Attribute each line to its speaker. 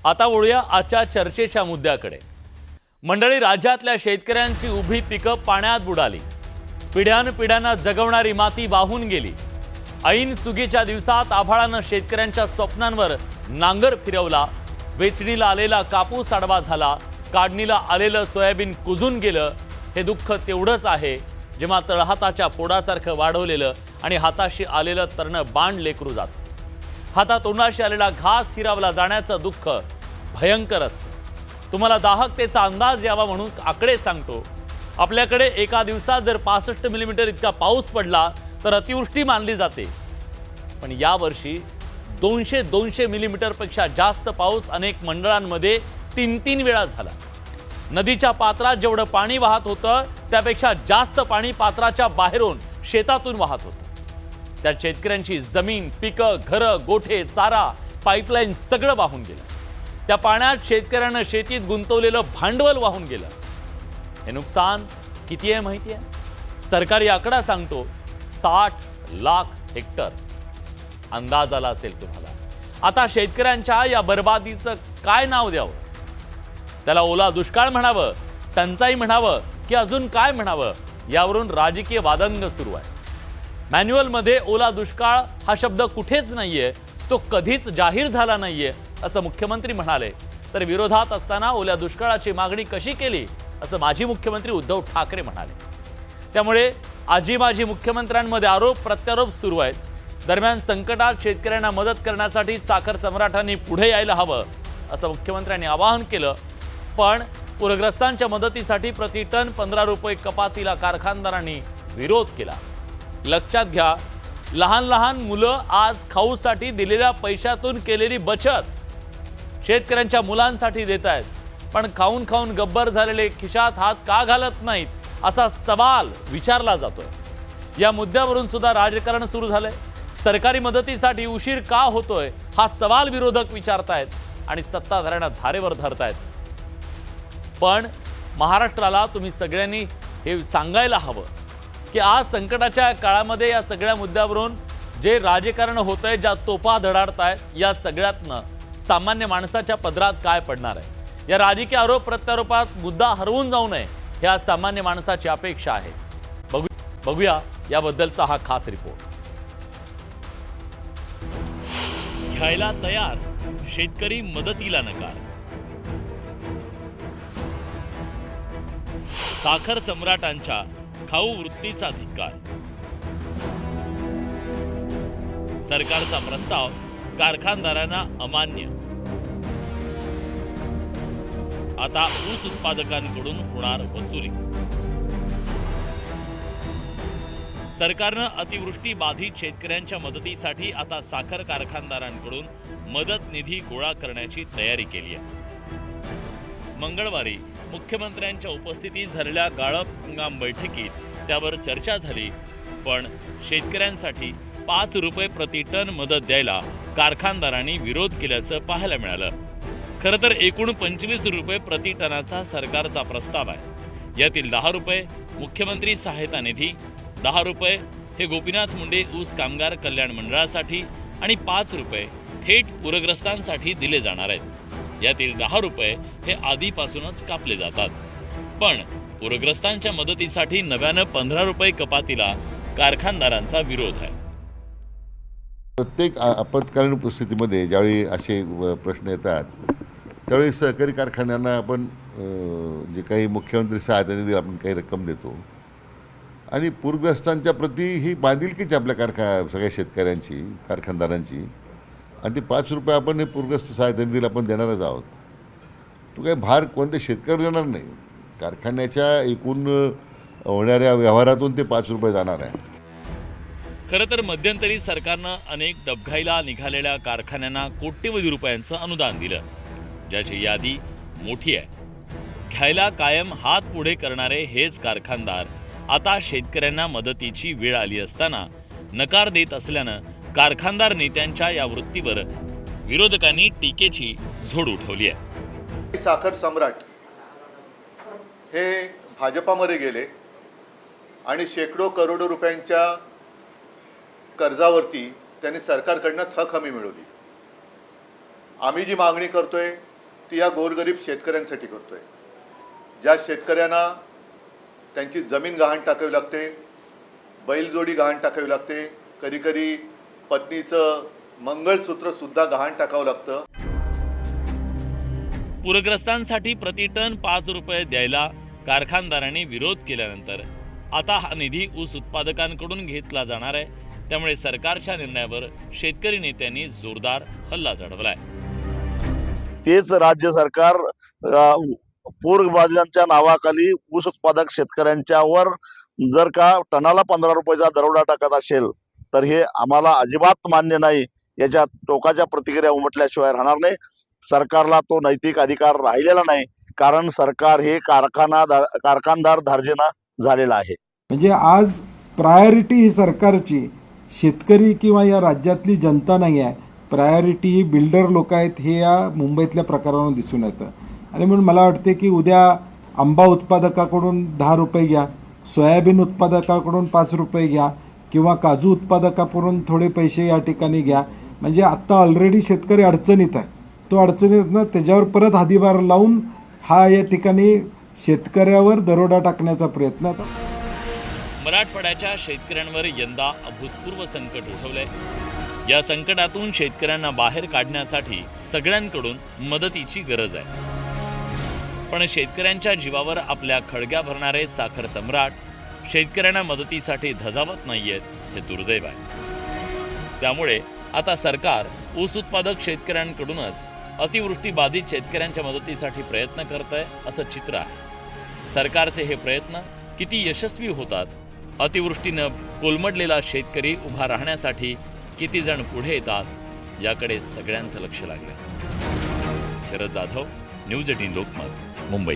Speaker 1: आता वळूया आजच्या चर्चेच्या मुद्द्याकडे। मंडळी, राज्यातल्या शेतकऱ्यांची उभी पिकं पाण्यात बुडाली। पिढ्यानपिढ्यांना जगवणारी माती वाहून गेली। ऐन सुगीच्या दिवसात आभाळानं शेतकऱ्यांच्या स्वप्नांवर नांगर फिरवला। वेचणीला आलेला कापूस आडवा झाला। काढणीला आलेलं सोयाबीन कुजून गेलं। हे दुःख तेवढंच आहे जेव्हा तळहाताच्या पोडासारखं वाढवलेलं आणि हाताशी आलेलं तरणं बाण लेकरू जातं। हातातोंडाशी आलेला घास हिरावला जाण्याचं दुःख भयंकर असतं। तुम्हाला दाहकतेचा अंदाज यावा म्हणून आकडे सांगतो। आपल्याकडे एका दिवसात जर 65 मिलीमीटर इतका पाऊस पडला तर अतिवृष्टी मानली जाते, पण यावर्षी 200 मिलीमीटर पेक्षा जास्त पाऊस अनेक मंडळांमध्ये 3 वेळा झाला। नदीच्या पात्रात जेवढं पाणी वाहत होतं त्यापेक्षा जास्त पाणी पात्राच्या बाहेरून शेतातून वाहत होतं। त्या शेतकऱ्यांची जमीन, पिकं, घरं, गोठे, चारा, पाईपलाईन सगळं वाहून गेलं। त्या पाण्यात शेतकऱ्यांना शेतीत गुंतवलेलं भांडवल वाहून गेलं। हे नुकसान किती आहे माहिती आहे? सरकारी आकडा सांगतो 60 लाख हेक्टर। अंदाज आला असेल तुम्हाला। आता शेतकऱ्यांच्या या बर्बादीचं काय नाव द्यावं? त्याला ओला दुष्काळ म्हणावं, टंचाई म्हणावं की अजून काय म्हणावं, यावरून राजकीय वादंग सुरू आहे। मॅन्युअलमध्ये ओला दुष्काळ हा शब्द कुठेच नाहीये, तो कधीच जाहीर झाला नाहीये असं मुख्यमंत्री म्हणाले। तर विरोधात असताना ओल्या दुष्काळाची मागणी कशी केली असं माजी मुख्यमंत्री उद्धव ठाकरे म्हणाले। त्यामुळे आजी मुख्यमंत्र्यांमध्ये आरोप प्रत्यारोप सुरू आहेत। दरम्यान संकटात शेतकऱ्यांना मदत करण्यासाठी साखर सम्राटांनी पुढे यायला हवं असं मुख्यमंत्र्यांनी आवाहन केलं। पण पूरग्रस्तांच्या मदतीसाठी प्रति टन 15 रुपये कपातीला कारखानदारांनी विरोध केला। लक्षात घ्या, लहान मुलं आज खाऊसाठी दिलेल्या पैशातून केलेली बचत शेतकऱ्यांच्या मुलांसाठी देत आहेत, पण खाऊन गब्बर झालेले खिशात हात का घालत नाहीत असा सवाल विचारला जातोय। या मुद्द्यावरून सुद्धा राजकारण सुरू झालंय। सरकारी मदतीसाठी उशीर का होतोय हा सवाल विरोधक विचारतायत आणि सत्ताधाऱ्यांना धारेवर धरतायत। पण महाराष्ट्राला तुम्ही सगळ्यांनी हे सांगायला हवं की आज संकटाच्या काळामध्ये या सगळ्या मुद्द्यावरून जे राजकारण होतंय, ज्या तोफा धडाडतायत, या सगळ्यातनं सामान्य माणसाच्या पदरात काय पडणार आहे? या राजकीय आरोप प्रत्यारोपात मुद्दा हरवून जाऊ नये ह्या सामान्य माणसाची अपेक्षा आहे। बघूया याबद्दलचा हा खास रिपोर्ट। घ्यायला तयार, शेतकरी मदतीला नकार। साखर सम्राटांच्या खाऊ वृत्तीचा धिक्कार। सरकारचा प्रस्ताव कारखानदारांना अमान्य। आता ऊस उत्पादकांकडून होणार वसुली। सरकारनं अतिवृष्टी बाधित शेतकऱ्यांच्या मदतीसाठी आता साखर कारखानदारांकडून मदत निधी गोळा करण्याची तयारी केली आहे। मंगळवारी मुख्यमंत्र्यांच्या उपस्थितीत झालेल्या गाळप हंगाम बैठकीत त्यावर चर्चा झाली, पण शेतकऱ्यांसाठी 5 रुपये प्रति टन मदत द्यायला कारखानदारांनी विरोध केल्याचं पाहायला मिळालं। खरं तर एकूण 25 रुपये प्रति टनाचा सरकारचा प्रस्ताव आहे। यातील 10 रुपये मुख्यमंत्री सहायता निधी, 10 रुपये हे गोपीनाथ मुंडे ऊस कामगार कल्याण मंडळासाठी आणि 5 रुपये थेट पूरग्रस्तांसाठी दिले जाणार आहेत। यातील 10 रुपये हे आधीपासूनच कापले जातात, पण पूरग्रस्तांच्या मदतीसाठी नव्यानं 15 रुपये कपातीला कारखानदारांचा विरोध आहे।
Speaker 2: प्रत्येक आपत्कालीन परिस्थितीमध्ये ज्यावेळी असे प्रश्न येतात त्यावेळी सहकारी कारखान्यांना आपण जे काही मुख्यमंत्री सहायता निधी आपण काही रक्कम देतो आणि पूरग्रस्तांच्या प्रती ही बांधिलकीच आपल्या सगळ्या शेतकऱ्यांची, कारखानदारांची, आणि ते 5 रुपये आपण हे पूरग्रस्त सहायता निधीला आपण देणारच आहोत। तो काही भार कोणत्या शेतकऱ्यावर येणार नाही। कारखान्याच्या एकूण होणाऱ्या व्यवहारातून ते 5 रुपये जाणार आहे।
Speaker 1: खरं तर मध्यंतरी सरकारनं अनेक डबघाईला निघालेल्या कारखान्यांना कोट्यवधी रुपयांचं अनुदान दिलं, ज्याची यादी मोठी आहे। घ्यायला कायम हात पुढे करणारे हेच कारखानदार आता शेतकऱ्यांना मदतीची वेळ आली असताना नकार देत असल्यानं कारखानदार नेत्यांच्या या वृत्तीवर विरोधकांनी टीकेची झोड उठवली आहे।
Speaker 3: साखर सम्राट हे भाजपामध्ये गेले आणि शेकडो करोडो रुपयांच्या कर्जावरती त्यांनी सरकारकडनं थक हमी मिळवली। आम्ही जी मागणी करतोय ती या गोरगरीब शेतकऱ्यांसाठी करतोय, ज्या शेतकऱ्यांना त्यांची जमीन गहाण टाकावी लागते, बैलजोडी गहाण टाकावी लागते, कधीकधी पत्नीचं मंगळसूत्र सुद्धा गहाण टाकावं लागतं.
Speaker 1: पूरग्रस्तांसाठी प्रतिटन 5 रुपये द्यायला कारखानदारांनी विरोध केल्यानंतर आता हा निधी ऊस उत्पादकांकडून घेतला जाणार आहे. त्यामुळे सरकारच्या निर्णयावर शेतकरी नेत्यांनी जोरदार हल्ला चढवलाय.
Speaker 4: तेच राज्य सरकार पूरबाधितांच्या नावाखाली ऊस उत्पादक शेतकऱ्यांच्यावर जर का टनाला 15 रुपयाचा दरोडा टाकत असेल तर हे आम्हाला अजिबात मान्य नाही. याच्या टोकाच्या प्रतिक्रिया उमटल्याशिवाय राहणार नाही. सरकारला तो नैतिक अधिकार राहिलेला नाही, कारण सरकार हे कारखानदार धार्जिना झालेला आहे.
Speaker 5: म्हणजे आज प्रायोरिटी ही सरकारची शेतकरी किंवा या राज्यातली जनता नाही आहे, प्रायोरिटी ही बिल्डर लोक आहेत. हे या मुंबईतल्या प्रकारानं दिसून येतं. आणि म्हणून मला वाटते की उद्या आंबा उत्पादकाकडून 10 रुपये घ्या, सोयाबीन उत्पादकाकडून 5 रुपये घ्या किंवा काजू उत्पादकाकडून थोडे पैसे या ठिकाणी घ्या. म्हणजे आत्ता ऑलरेडी शेतकरी अडचणीत आहे. तो अडचणीतनं त्याच्यावर परत हादीभार लावून हा या ठिकाणी शेतकऱ्यावर दरोडा टाकण्याचा प्रयत्न आता.
Speaker 1: मराठवाड्याच्या शेतकऱ्यांवर यंदा अभूतपूर्व संकट उठवलंय. या संकटातून शेतकऱ्यांना बाहेर काढण्यासाठी सगळ्यांकडून मदतीची गरज आहे. पण शेतकऱ्यांच्या जीवावर आपल्या खळग्या भरणारे साखर सम्राट शेतकऱ्यांना मदतीसाठी धजावत नाहीयेत, हे दुर्दैव आहे. त्यामुळे आता सरकार ऊस उत्पादक शेतकऱ्यांकडूनच अतिवृष्टी बाधित शेतकऱ्यांच्या मदतीसाठी प्रयत्न करत आहे, असं चित्र आहे. सरकारचे हे प्रयत्न किती यशस्वी होतात, अतिवृष्टीनं कोलमडलेला शेतकरी उभा राहण्यासाठी किती जण पुढे येतात, याकडे सगळ्यांचं लक्ष लागलं. शरद जाधव, न्यूज 18 लोकमत, मुंबई.